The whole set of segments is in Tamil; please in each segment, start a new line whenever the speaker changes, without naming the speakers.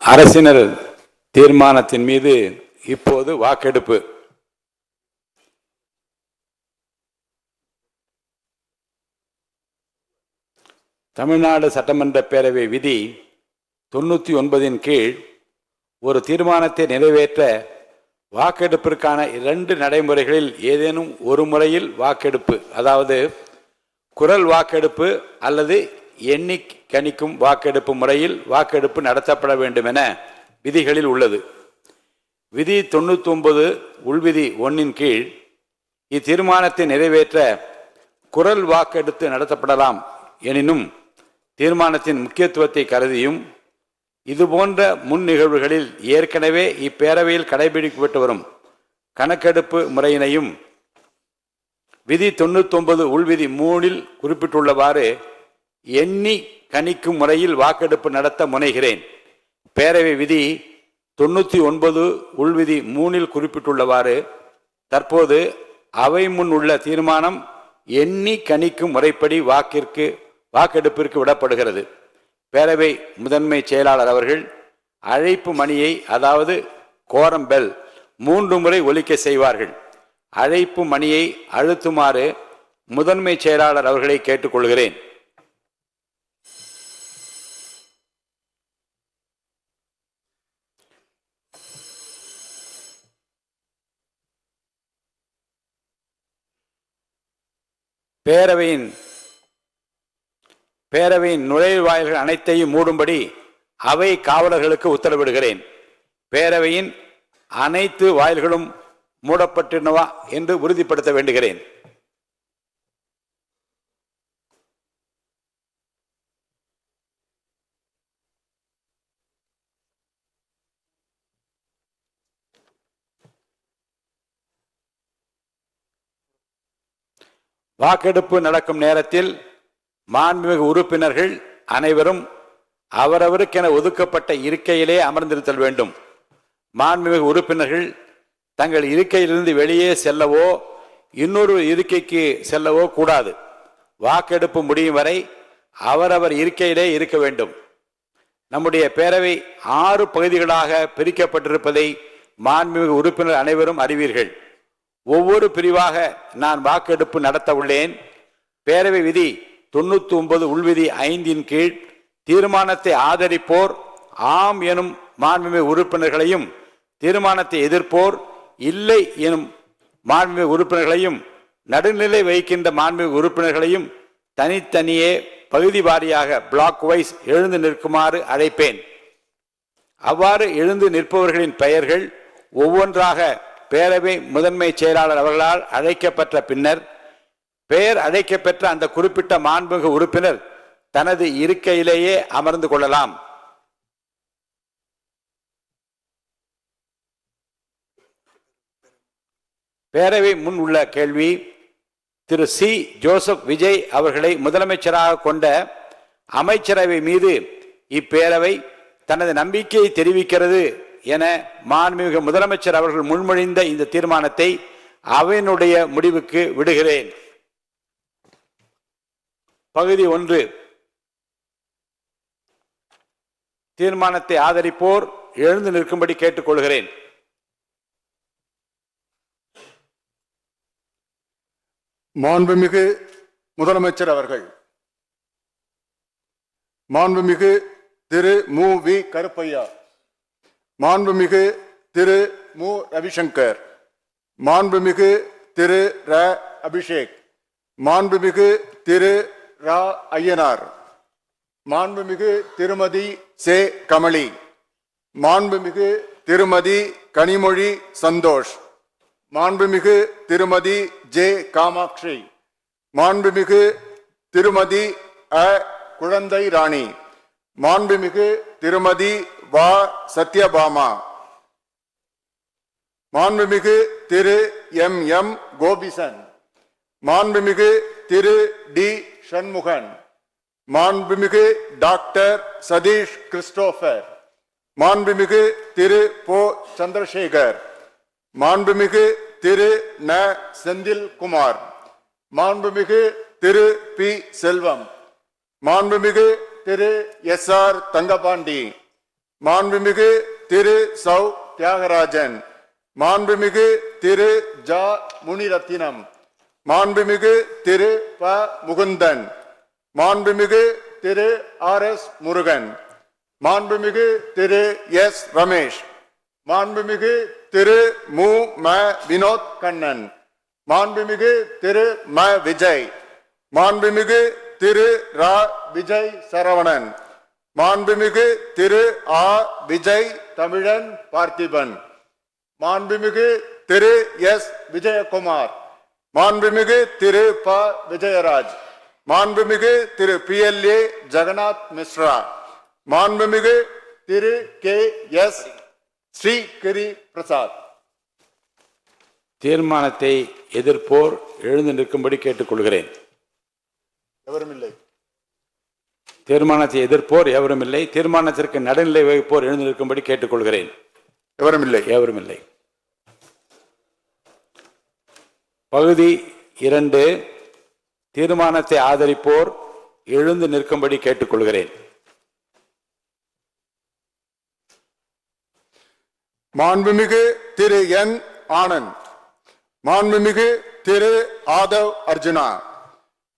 அரசினர் தீர்மானத்தின் மீது இப்போது வாக்கெடுப்பு. தமிழ்நாடு சட்டமன்ற பேரவை விதி 99 கீழ் ஒரு தீர்மானத்தை நிறைவேற்ற வாக்கெடுப்பிற்கான 2 நடைமுறைகளில் ஏதேனும் ஒரு முறையில் வாக்கெடுப்பு, அதாவது குரல் வாக்கெடுப்பு அல்லது எண்ணி கணிக்கும் வாக்கெடுப்பு முறையில் வாக்கெடுப்பு நடத்தப்பட வேண்டும் என விதிகளில் உள்ளது. விதி 99 உள்விதி 1 கீழ் இத்தீர்மானத்தை நிறைவேற்ற குரல் வாக்கெடுத்து நடத்தப்படலாம். எனினும் தீர்மானத்தின் முக்கியத்துவத்தை கருதியும் இதுபோன்ற முன் நிகழ்வுகளில் ஏற்கனவே இப்பேரவையில் கடைபிடிக்கப்பட்டு வரும் கணக்கெடுப்பு முறையினையும் விதி 99 உள்விதி 3 குறிப்பிட்டுள்ளவாறு எண்ணி கணிக்கும் முறையில் வாக்கெடுப்பு நடத்த முனைகிறேன். பேரவை விதி 99 உள்விதி 3 குறிப்பிட்டுள்ளவாறு தற்போது அவை முன் உள்ள தீர்மானம் எண்ணி கணிக்கும் முறைப்படி வாக்கெடுப்பிற்கு விடப்படுகிறது. பேரவை முதன்மை செயலாளர் அவர்கள் அழைப்பு மணியை, அதாவது கோரம் பெல் 3 முறை ஒலிக்க செய்வார்கள். அழைப்பு மணியை அழுத்துமாறு முதன்மை செயலாளர் அவர்களை கேட்டுக்கொள்கிறேன். பேரவையின் நுழைவாயில்கள் அனைத்தையும் மூடும்படி அவை காவலர்களுக்கு உத்தரவிடுகிறேன். பேரவையின் அனைத்து வாயில்களும் மூடப்பட்டிருந்தவா என்று உறுதிப்படுத்த வேண்டுகிறேன். வாக்கெடுப்பு நடக்கும் நேரத்தில் மாண்புமிகு உறுப்பினர்கள் அனைவரும் அவரவருக்கென ஒதுக்கப்பட்ட இருக்கையிலே அமர்ந்திருத்தல் வேண்டும். மாண்புமிகு உறுப்பினர்கள் தங்கள் இருக்கையிலிருந்து வெளியே செல்லவோ இன்னொரு இருக்கைக்கு செல்லவோ கூடாது. வாக்கெடுப்பு முடியும் வரை அவரவர் இருக்கையிலே இருக்க வேண்டும். நம்முடைய பேரவை 6 பகுதிகளாக பிரிக்கப்பட்டிருப்பதை மாண்புமிகு உறுப்பினர் அனைவரும் அறிவீர்கள். ஒவ்வொரு பிரிவாக நான் வாக்கெடுப்பு நடத்த உள்ளேன். பேரவை விதி 99 உள்விதி 5 கீழ் தீர்மானத்தை ஆதரிப்போர் ஆம் எனும் மாண்புமிகு உறுப்பினர்களையும், தீர்மானத்தை எதிர்ப்போர் இல்லை எனும் மாண்புமிகு உறுப்பினர்களையும், நடுநிலை வகிக்கின்ற மாண்புமிகு உறுப்பினர்களையும் தனித்தனியே பகுதி வாரியாக பிளாக் வைஸ் எழுந்து நிற்குமாறு அழைப்பேன். அவ்வாறு எழுந்து நிற்பவர்களின் பெயர்கள் ஒவ்வொன்றாக பேரவை முதன்மை செயலாளர் அவர்களால் அழைக்கப்பட்ட பின்னர் பெயர் அழைக்கப்பெற்ற அந்த குறிப்பிட்ட மாண்புமிகு உறுப்பினர் தனது இருக்கையிலேயே அமர்ந்து கொள்ளலாம். பேரவை முன் உள்ள கேள்வி: திரு சி. ஜோசப் விஜய் அவர்களை முதலமைச்சராக கொண்ட அமைச்சரவை மீது இப்பேரவை தனது நம்பிக்கையை தெரிவிக்கிறது என மாண்புமிகு முதலமைச்சர் அவர்கள் முன்மொழிந்த இந்த தீர்மானத்தை அவையினுடைய முடிவுக்கு விடுகிறேன். பகுதி 1. தீர்மானத்தை ஆதரிப்போர் எழுந்து நிற்கும்படி கேட்டுக்கொள்கிறேன்.
மாண்புமிகு முதலமைச்சர் அவர்கள். மாண்புமிகு திரு மு. வி. கருப்பையா, மாண்புமிகு திரு மு. ரவிசங்கர், மாண்புமிகு திரு ர. அபிஷேக், மாண்புமிகு திரு ரா. ஐயனார், மாண்புமிகு திருமதி சே. கமலி, மாண்புமிகு திருமதி கனிமொழி சந்தோஷ், மாண்புமிகு திருமதி ஜே. காமாட்சி, மாண்புமிகு திருமதி அ. குழந்தை ராணி, மாண்புமிகு திருமதி வா. சத்யபாமா, மாண்புமிகு திரு எம். எம். கோபிசன், மாண்புமிகு திரு டி. சண்முகன், மாண்புமிகு டாக்டர் சதீஷ் கிறிஸ்டோபர், மாண்புமிகு திரு போ. சந்திரசேகர், மாண்புமிகு திரு ந. செந்தில் குமார், மாண்புமிகு திரு பி. செல்வம், மாண்புமிகு திரு எஸ். ஆர். தங்கபாண்டி, மாண்புமிகு திரு சௌ தியாகராஜன், மாண்புமிகு திரு ஜா முனிரத்தினம், மாண்புமிகு திரு ப முகுந்தன், மாண்புமிகு திரு ஆர்.எஸ். முருகன், மாண்புமிகு திரு எஸ். ரமேஷ், மாண்புமிகு திரு மு. ம. வினோத் கண்ணன், மாண்புமிகு திரு ம. விஜய், மாண்புமிகு திரு ரா. விஜய் சரவணன், மாண்புமிகு திரு ஆ. விஜய் தமிழன் பார்த்திபன், மாண்புமிகு திரு எஸ். விஜயகுமார், மாண்புமிகு திரு ப. விஜயராஜ், மாண்புமிகு திரு PLA ஜெகநாத் மிஸ்ரா, மாண்புமிகு திரு கே. எஸ். ஸ்ரீகிரி பிரசாத்.
தீர்மானத்தை எதிர்ப்போர் எழுந்து நிற்கும்படி கேட்டுக்கொள்கிறேன்.
எவரும் இல்லை.
தீர்மானத்தை எதிர்ப்போர் எவரும் இல்லை. தீர்மானத்திற்கு நடுநிலை வகிப்போர் எழுந்து நிற்கும்படி கேட்டுக்கொள்கிறேன்.
எவரும் இல்லை.
எவரும் இல்லை. பகுதி 2, தீர்மானத்தை ஆதரிப்போர் எழுந்து நிற்கும்படி கேட்டுக்கொள்கிறேன்.
மாண்புமிகு திரு என். ஆனந்த், மாண்புமிகு திரு ஆதவ் அர்ஜுனா,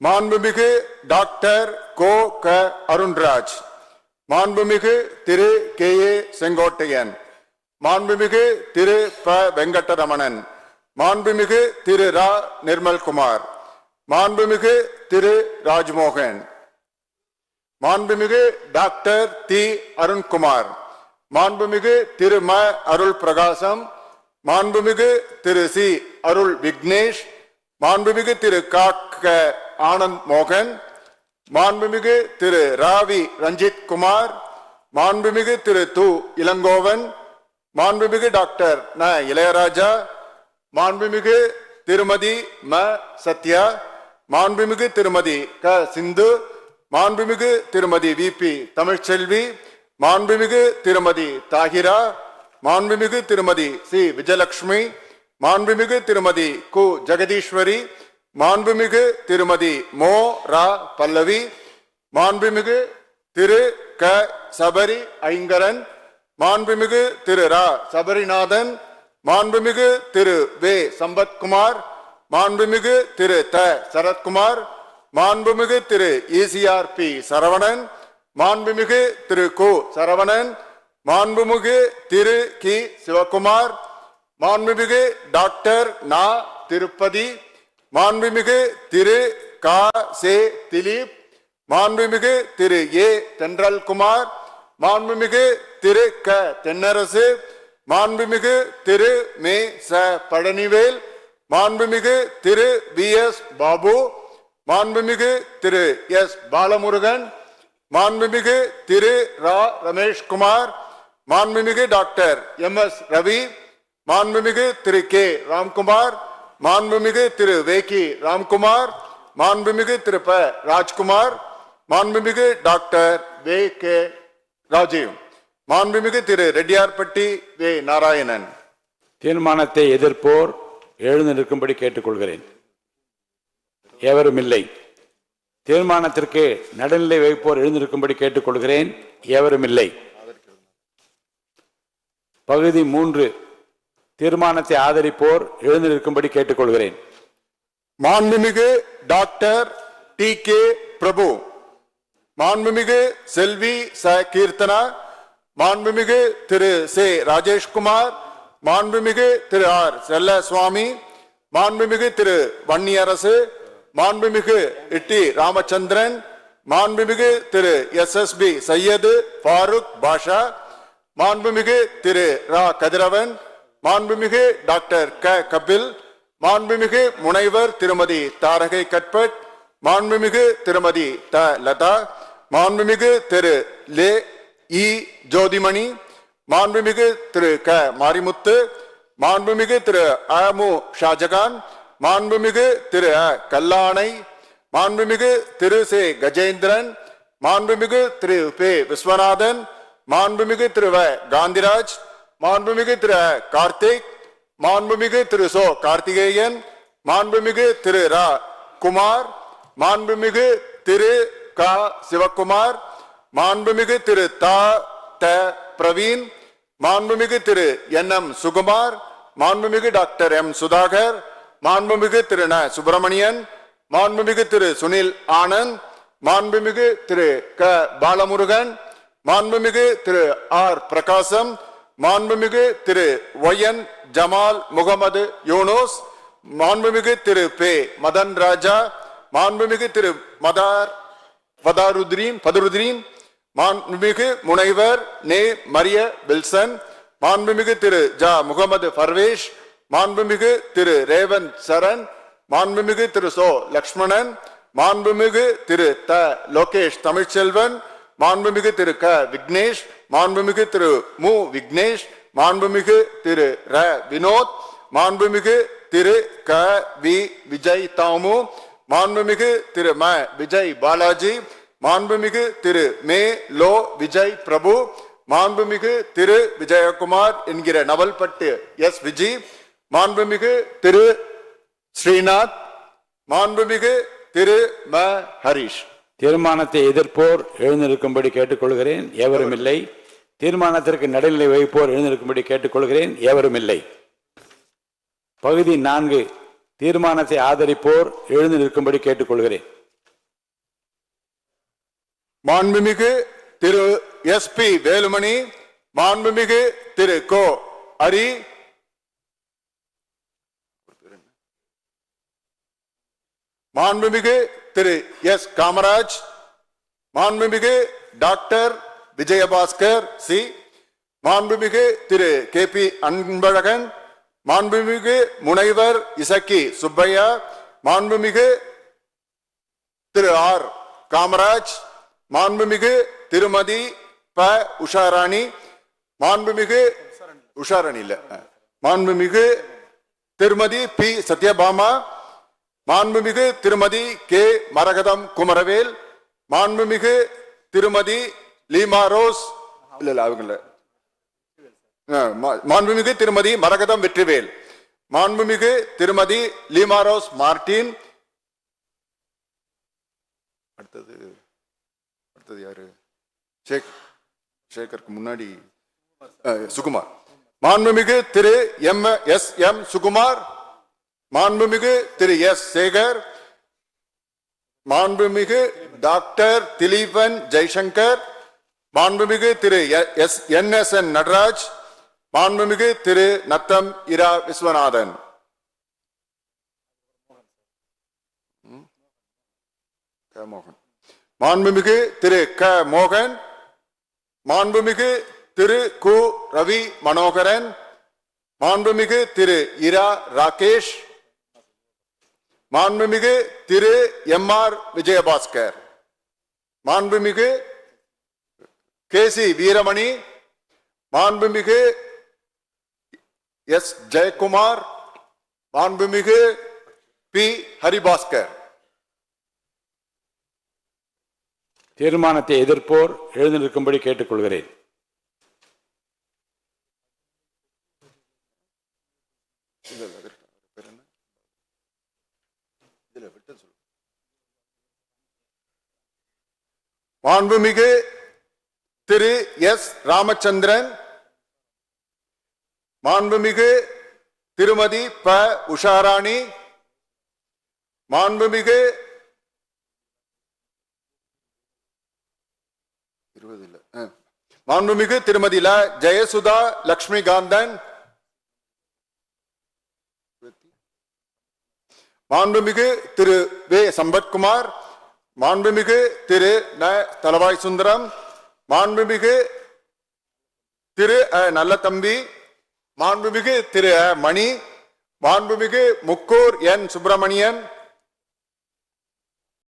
மாண்புமிகு டாக்டர் கோ. க. அருண்ராஜ், மாண்புமிகு திரு கே.ஏ. செங்கோட்டையன், மாண்புமிகு திரு ப. வெங்கடரமணன், மாண்புமிகு திரு ரா. நிர்மல்குமார், மாண்புமிகு திரு ராஜ்மோகன், மாண்புமிகு டாக்டர் தி. அருண்குமார், மாண்புமிகு திரு ம. அருள் பிரகாசம், மாண்புமிகு திரு சி. அருள் விக்னேஷ், மாண்புமிகு திரு க. ஆனந்த் மோகன், மாண்புமிகு திரு ராவி ரஞ்சித் குமார், மாண்புமிகு திரு து. இளங்கோவன், மாண்புமிகு டாக்டர் ந. இளையராஜா, மாண்புமிகு திருமதி ம. சத்யா, மாண்புமிகு திருமதி க. சிந்து, மாண்புமிகு திருமதி VP தமிழ்ச்செல்வி, மாண்புமிகு திருமதி தாகிரா, மாண்புமிகு திருமதி சி. விஜயலட்சுமி, மாண்புமிகு திருமதி கு. ஜெகதீஸ்வரி, மாண்புமிகு திருமதி மோ. ரா. பல்லவி, மாண்புமிகு திரு க. சபரி ஐங்கரன், மாண்புமிகு திரு ரா. சபரிநாதன், மாண்புமிகு திரு வே. சம்பத்குமார், மாண்புமிகு திரு த. சரத்குமார், மாண்புமிகு திரு ECRP சரவணன், மாண்புமிகு திரு கு. சரவணன், மாண்புமிகு திரு கி. சிவகுமார், மாண்புமிகு டாக்டர் நா. திருப்பதி, மாண்புமிகு திரு க. சே. திலீப், மாண்புமிகு திரு ஏ. தென்றல்குமார், மாண்புமிகு திரு க. தென்னரசு, மாண்புமிகு திரு மே. ச. பழனிவேல், மாண்புமிகு திரு VS பாபு, மாண்புமிகு திரு எஸ். பாலமுருகன், மாண்புமிகு திரு ரா. ரமேஷ்குமார், மாண்புமிகு டாக்டர் MS ரவி, மாண்புமிகு திரு கே. ராம்குமார், மாண்புமிகு திரு வேக்கி ராம்குமார், மாண்புமிகு திரு ப. ராஜ்குமார், மாண்புமிகு டாக்டர் வே. கே. ராஜீவ், மாண்புமிகு திரு ரெட்டியார்பட்டி வே. நாராயணன்.
தீர்மானத்தை எதிர்ப்போர் எழுந்து நிற்கும்படி கேட்டுக்கொள்கிறேன். எவரும் இல்லை. தீர்மானத்திற்கு நடுநிலை வகிப்போர் எழுந்து நிற்கும்படி கேட்டுக்கொள்கிறேன். எவரும் இல்லை. பகுதி 3, தீர்மானத்தை ஆதரிப்போர் எழுந்து நிற்கும்படி கேட்டுக்கொள்கிறேன்.
மாண்புமிகு டாக்டர் டி. கே. பிரபு, மாண்புமிகு செல்வி ச. கீர்த்தனா, மாண்புமிகு திரு சே. ராஜேஷ்குமார், மாண்புமிகு திரு ஆர். செல்லசுவாமி, மாண்புமிகு திரு வன்னியரசு, மாண்புமிகு இட்டி ராமச்சந்திரன், மாண்புமிகு திரு SSB சையது ஃபாரூக் பாஷா, மாண்புமிகு திரு ரா. கதிரவன், மாண்புமிகு டாக்டர் க. கபில், மாண்புமிகு முனைவர் திருமதி தாரகை கட்பட், மாண்புமிகு திருமதி த. லதா, மாண்புமிகு திரு லே. இ. ஜோதிமணி, மாண்புமிகு திரு க. மாரிமுத்து, மாண்புமிகு திரு அ. மு. ஷாஜகான், மாண்புமிகு திரு அ. கல்லானை, மாண்புமிகு திரு சே. கஜேந்திரன், மாண்புமிகு திரு பே. விஸ்வநாதன், மாண்புமிகு திரு வ. காந்திராஜ், மாண்புமிகு திரு அ. கார்த்திக், மாண்புமிகு திரு சோ. கார்த்திகேயன், மாண்புமிகு திரு ரா. குமார், மாண்புமிகு திரு க. சிவக்குமார், மாண்புமிகு திரு த. பிரவீன், மாண்புமிகு திரு NM சுகுமார், மாண்புமிகு டாக்டர் M சுதாகர், மாண்புமிகு திரு ந சுப்பிரமணியன், மாண்புமிகு திரு சுனில் ஆனந்த், மாண்புமிகு திரு க பாலமுருகன், மாண்புமிகு திரு R பிரகாசம், மாண்புமிகு திரு YN ஜமால் முகமது யூனுஸ், மாண்புமிகு திரு பே மதன் ராஜா, மாண்புமிகு திரு பதருதீன், மாண்புமிகு முனைவர் நே மரிய வில்சன், மாண்புமிகு திரு ஜா முகமது பர்வேஷ், மாண்புமிகு திரு ரேவந்த் சரண், மாண்புமிகு திரு சோ லக்ஷ்மணன், மாண்புமிகு திரு த லோகேஷ் தமிழ்ச்செல்வன், மாண்புமிகு திரு க விக்னேஷ், மாண்புமிகு திரு மு விக்னேஷ், மாண்புமிகு திரு ர வினோத், மாண்புமிகு திரு க வி விஜய் தாமு, மாண்புமிகு திரு ம விஜய் பாலாஜி, மாண்புமிகு திரு மே லோ விஜய் பிரபு, மாண்புமிகு திரு விஜயகுமார் என்கிற நவல்பட்டு எஸ் விஜி, மாண்புமிகு திரு ஸ்ரீநாத், மாண்புமிகு திரு ம ஹரிஷ்.
தீர்மானத்தை எதிர்ப்போர் எழுந்திருக்கும்படி கேட்டுக்கொள்கிறேன், எவரும் இல்லை. தீர்மானத்திற்கு நடுநிலை வகிப்போர் எழுந்திருக்கும்படி கேட்டுக்கொள்கிறேன், எவரும் இல்லை. பகுதி 4, தீர்மானத்தை ஆதரிப்போர் எழுந்து நிற்கும்படி கேட்டுக்கொள்கிறேன்.
மாண்புமிகு திரு SP வேலுமணி, மாண்புமிகு திரு கோ ஹரி, மாண்புமிகு திரு S காமராஜ், மாண்புமிகு டாக்டர் விஜயபாஸ்கர் சி, மாண்புமிகு திரு KP அன்பழகன், மாண்புமிகு முனைவர் இசக்கி சுப்பையா, மாண்புமிகு திரு R காமராஜ், மாண்புமிகு திருமதி ப உஷாராணி, மாண்புமிகு உஷாராணி இல்ல, மாண்புமிகு திருமதி P சத்யபாமா, மாண்புமிகு திருமதி K மரகதம் குமரவேல், மாண்புமிகு திருமதி லீமா ரோஸ் இல்ல அவங்க மாண்புமிகு திருமதி மரகதம் வெற்றிவேல், மாண்புமிகு திருமதி லீமா ரோஸ் மார்டின், அடுத்தது யாரு சேகருக்கு முன்னாடி சுகுமார், மாண்புமிகு திரு SM சுகுமார், மாண்புமிகு திரு S சேகர், மாண்புமிகு டாக்டர் திலீபன் ஜெய்சங்கர், மாண்புமிகு திரு NSN நடராஜ், மாண்புமிகு திரு நத்தம் இரா விஸ்வநாதன். மாண்புமிகு திரு க மோகன், மாண்புமிகு திரு கு ரவி மனோகரன், மாண்புமிகு திரு இரா ராகேஷ், மாண்புமிகு திரு MR விஜயபாஸ்கர், மாண்புமிகு KC வீரமணி, மாண்புமிகு S ஜெயக்குமார், மாண்புமிகு P ஹரிபாஸ்கர்.
தீர்மானத்தை எதிர்ப்போர் எழுந்து நிற்கும்படி கேட்டுக்கொள்கிறேன்.
மாண்புமிகு திரு S ராமச்சந்திரன், மாண்புமிகு திருமதி ப உஷாராணி, மாண்புமிகு மாண்புமிகு திருமதி ல ஜெயசுதா லட்சுமிகாந்தன், மாண்புமிகு திரு வே சம்பத்குமார், மாண்புமிகு திரு ந தலவாய் சுந்தரம், மாண்புமிகு திரு நல்லதம்பி, மாண்புமிகு திரு மணி, மாண்புமிகு முக்கூர் N சுப்பிரமணியன்,